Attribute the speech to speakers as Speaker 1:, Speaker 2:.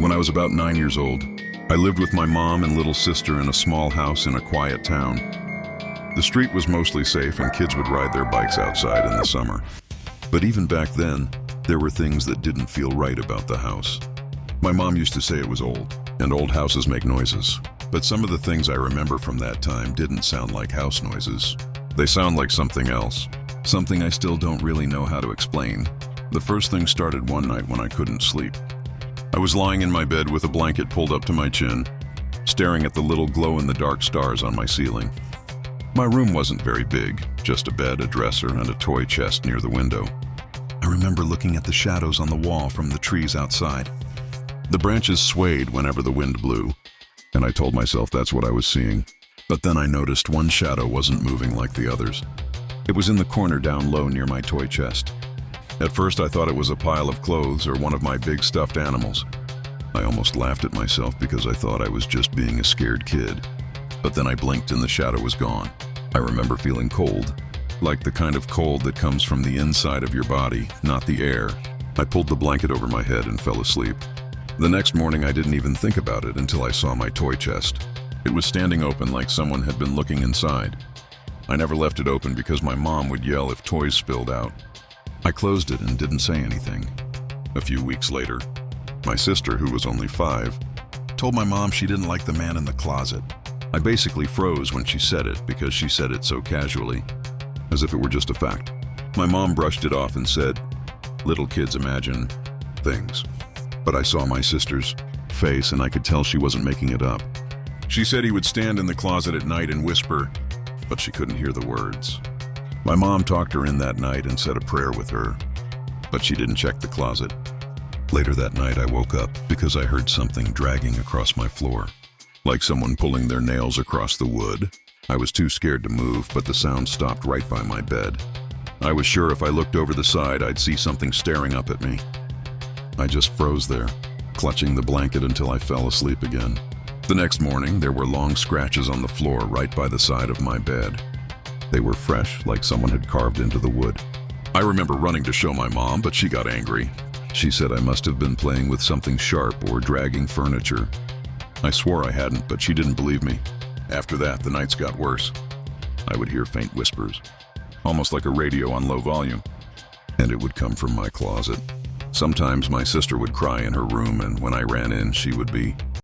Speaker 1: When I was about 9 years old, I lived with my mom and little sister in a small house in a quiet town. The street was mostly safe and kids would ride their bikes outside in the summer. But even back then, there were things that didn't feel right about the house. My mom used to say it was old, and old houses make noises. But some of the things I remember from that time didn't sound like house noises. They sound like something else. Something I still don't really know how to explain. The first thing started one night when I couldn't sleep. I was lying in my bed with a blanket pulled up to my chin, staring at the little glow-in-the-dark stars on my ceiling. My room wasn't very big, just a bed, a dresser, and a toy chest near the window. I remember looking at the shadows on the wall from the trees outside. The branches swayed whenever the wind blew, and I told myself that's what I was seeing. But then I noticed one shadow wasn't moving like the others. It was in the corner down low near my toy chest. At first I thought it was a pile of clothes or one of my big stuffed animals. I almost laughed at myself because I thought I was just being a scared kid. But then I blinked and the shadow was gone. I remember feeling cold, like the kind of cold that comes from the inside of your body, not the air. I pulled the blanket over my head and fell asleep. The next morning I didn't even think about it until I saw my toy chest. It was standing open like someone had been looking inside. I never left it open because my mom would yell if toys spilled out. I closed it and didn't say anything. A few weeks later, my sister, who was only 5, told my mom she didn't like the man in the closet. I basically froze when she said it because she said it so casually, as if it were just a fact. My mom brushed it off and said, "Little kids imagine things." But I saw my sister's face and I could tell she wasn't making it up. She said he would stand in the closet at night and whisper, but she couldn't hear the words. My mom talked her in that night and said a prayer with her, but she didn't check the closet. Later that night I woke up because I heard something dragging across my floor, like someone pulling their nails across the wood. I was too scared to move, but the sound stopped right by my bed. I was sure if I looked over the side I'd see something staring up at me. I just froze there, clutching the blanket until I fell asleep again. The next morning there were long scratches on the floor right by the side of my bed. They were fresh, like someone had carved into the wood. I remember running to show my mom, but she got angry. She said I must have been playing with something sharp or dragging furniture. I swore I hadn't, but she didn't believe me. After that, the nights got worse. I would hear faint whispers, almost like a radio on low volume, and it would come from my closet. Sometimes my sister would cry in her room, and when I ran in, she would be